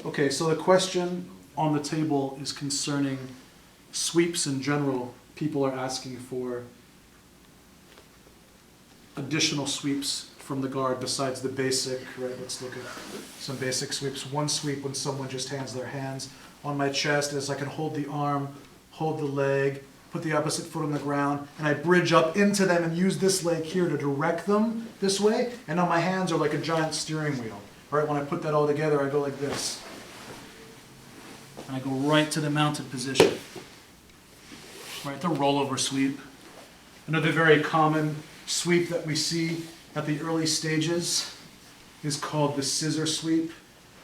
Okay, so the question on the table is concerning sweeps in general. People are asking for additional sweeps from the guard besides the basic, right? Let's look at some basic sweeps. One sweep when someone just hands their hands on my chest is I can hold the arm, hold the leg, put the opposite foot on the ground, and I bridge up into them and use this leg here to direct them this way. And now my hands are like a giant steering wheel. Right? When I put that all together, I go like this. And I go right to the mounted position. Right, the rollover sweep. Another very common sweep that we see at the early stages is called the scissor sweep.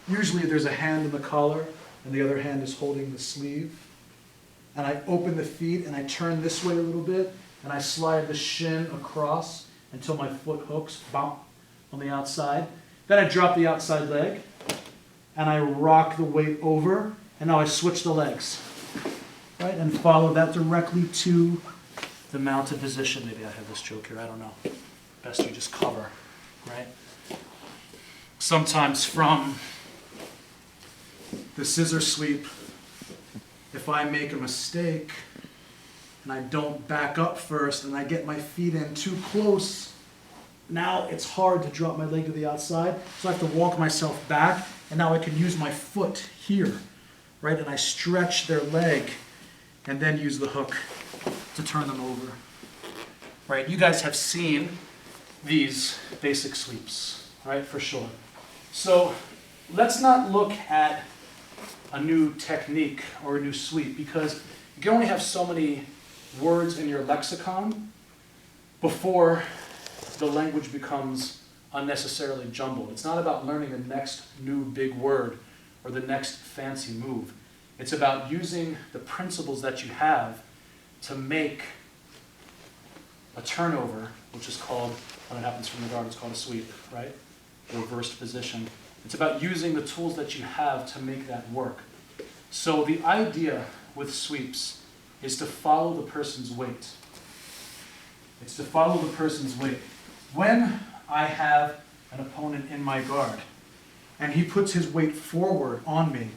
Usually there's a hand in the collar and the other hand is holding the sleeve. And I open the feet and I turn this way a little bit and I slide the shin across until my foot hooks bump on the outside. Then I drop the outside leg and I rock the weight over and now I switch the legs. Right, and follow that directly to the mounted position. Maybe I have this joke here, I don't know. Best you just cover, right? Sometimes from the scissor sweep, if I make a mistake and I don't back up first and I get my feet in too close, now it's hard to drop my leg to the outside, so I have to walk myself back, and now I can use my foot here, right? And I stretch their leg and then use the hook to turn them over. Right, you guys have seen these basic sweeps, right, for sure. So let's not look at a new technique or a new sweep because you can only have so many words in your lexicon before the language becomes unnecessarily jumbled. It's not about learning the next new big word or the next fancy move. It's about using the principles that you have to make a turnover, which is called, when it happens from the guard, it's called a sweep, right? Reversed position. It's about using the tools that you have to make that work. So the idea with sweeps is to follow the person's weight. It's to follow the person's weight. When I have an opponent in my guard and he puts his weight forward on me,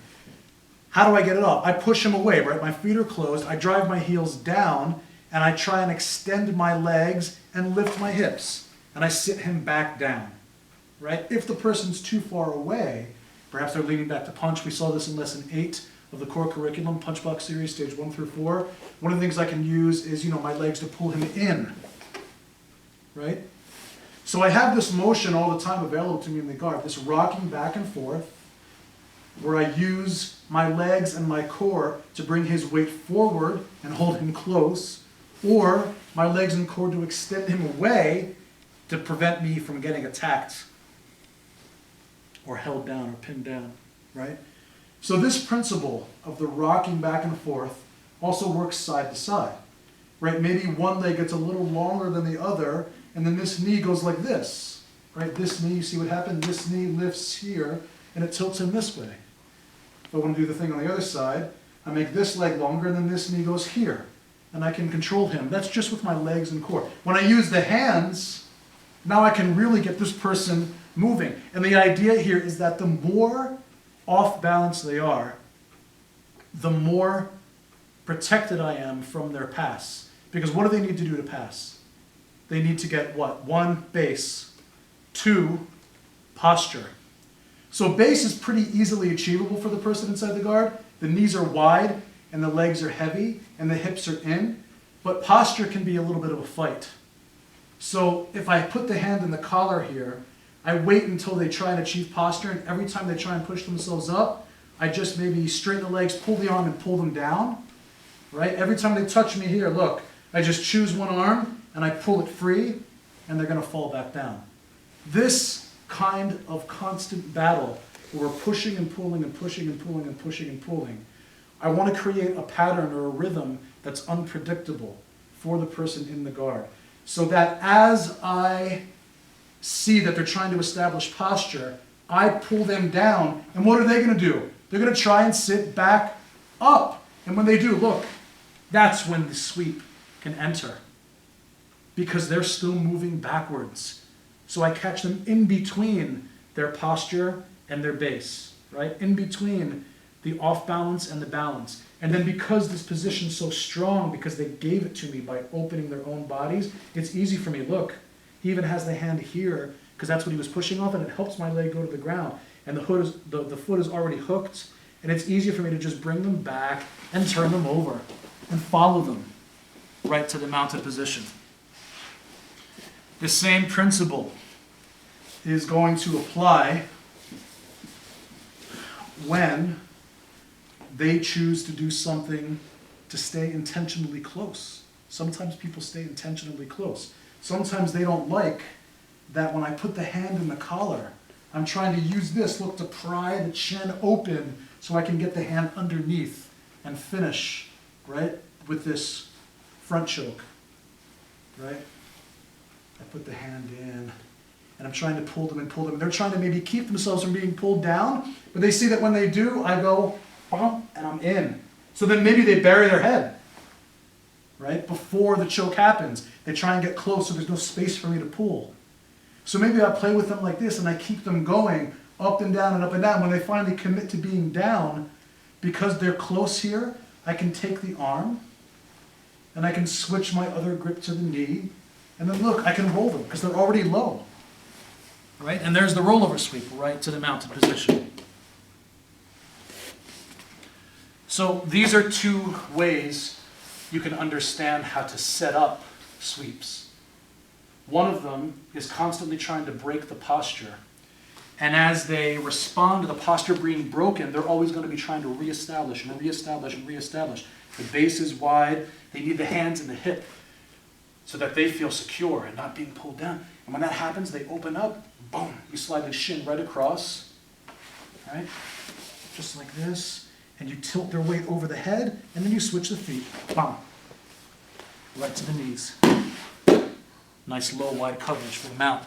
how do I get it up? I push him away, right? My feet are closed, I drive my heels down, and I try and extend my legs and lift my hips. And I sit him back down, right? If the person's too far away, perhaps they're leaning back to punch. We saw this in lesson 8 of the core curriculum, punch box series, stage 1 through 4. One of the things I can use is, my legs to pull him in, right? So I have this motion all the time available to me in the guard, this rocking back and forth, where I use my legs and my core to bring his weight forward and hold him close, or my legs and core to extend him away to prevent me from getting attacked or held down or pinned down, right? So this principle of the rocking back and forth also works side to side, right? Maybe one leg gets a little longer than the other, and then this knee goes like this, right? This knee, you see what happened? This knee lifts here, and it tilts him this way. If I want to do the thing on the other side, I make this leg longer, and then this knee goes here, and I can control him. That's just with my legs and core. When I use the hands, now I can really get this person moving. And the idea here is that the more off balance they are, the more protected I am from their pass. Because what do they need to do to pass? They need to get what? 1, base. 2, posture. So base is pretty easily achievable for the person inside the guard. The knees are wide and the legs are heavy and the hips are in. But posture can be a little bit of a fight. So if I put the hand in the collar here, I wait until they try and achieve posture, and every time they try and push themselves up, I just maybe straighten the legs, pull the arm, and pull them down. Right? Every time they touch me here, look, I just choose one arm and I pull it free, and they're going to fall back down. This kind of constant battle where we're pushing and pulling and pushing and pulling and pushing and pulling, I want to create a pattern or a rhythm that's unpredictable for the person in the guard. So that as I see that they're trying to establish posture, I pull them down, and what are they going to do? They're going to try and sit back up. And when they do, look, that's when the sweep can enter, because they're still moving backwards. So I catch them in between their posture and their base. right? In between the off balance and the balance. And then because this position's so strong, because they gave it to me by opening their own bodies, it's easy for me. Look, he even has the hand here, because that's what he was pushing off, and it helps my leg go to the ground. And the foot is already hooked, and it's easier for me to just bring them back and turn them over and follow them right to the mounted position. The same principle is going to apply when they choose to do something to stay intentionally close. Sometimes people stay intentionally close. Sometimes they don't like that when I put the hand in the collar, I'm trying to use this, look, to pry the chin open so I can get the hand underneath and finish, right, with this front choke, right? I put the hand in, and I'm trying to pull them and pull them. They're trying to maybe keep themselves from being pulled down, but they see that when they do, I go, bump, and I'm in. So then maybe they bury their head, right, before the choke happens. They try and get close so there's no space for me to pull. So maybe I play with them like this, and I keep them going up and down and up and down. When they finally commit to being down, because they're close here, I can take the arm, and I can switch my other grip to the knee, and then look, I can roll them because they're already low. Right? And there's the rollover sweep right to the mounted position. So these are two ways you can understand how to set up sweeps. One of them is constantly trying to break the posture. And as they respond to the posture being broken, they're always going to be trying to reestablish and reestablish and reestablish. The base is wide. They need the hands in the hip so that they feel secure and not being pulled down. And when that happens, they open up, boom, you slide the shin right across, right? Just like this. And you tilt their weight over the head, and then you switch the feet, bam, right to the knees. Nice low, wide coverage for the mount.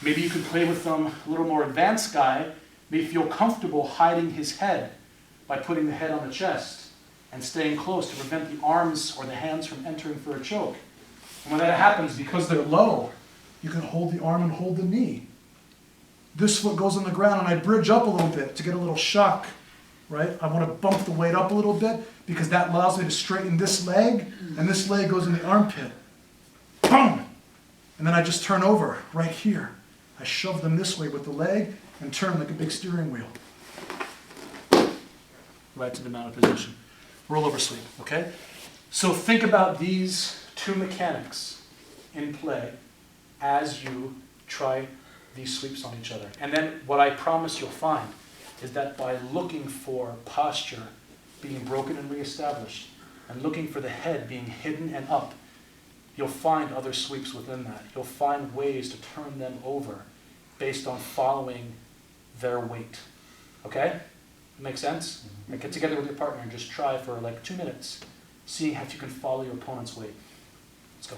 Maybe you could play with them, a little more advanced guy may feel comfortable hiding his head by putting the head on the chest and staying close to prevent the arms or the hands from entering for a choke. And when that happens, because they're low, you can hold the arm and hold the knee. This foot goes on the ground, and I bridge up a little bit to get a little shock, right? I want to bump the weight up a little bit because that allows me to straighten this leg, and this leg goes in the armpit. Boom! And then I just turn over right here. I shove them this way with the leg and turn like a big steering wheel. Right to the mounted position. Rollover sweep, okay? So think about these two mechanics in play as you try these sweeps on each other. And then what I promise you'll find is that by looking for posture being broken and reestablished, and looking for the head being hidden and up, you'll find other sweeps within that. You'll find ways to turn them over based on following their weight. Okay? Make sense? And get together with your partner and just try for like 2 minutes, seeing if you can follow your opponent's weight. Let's go.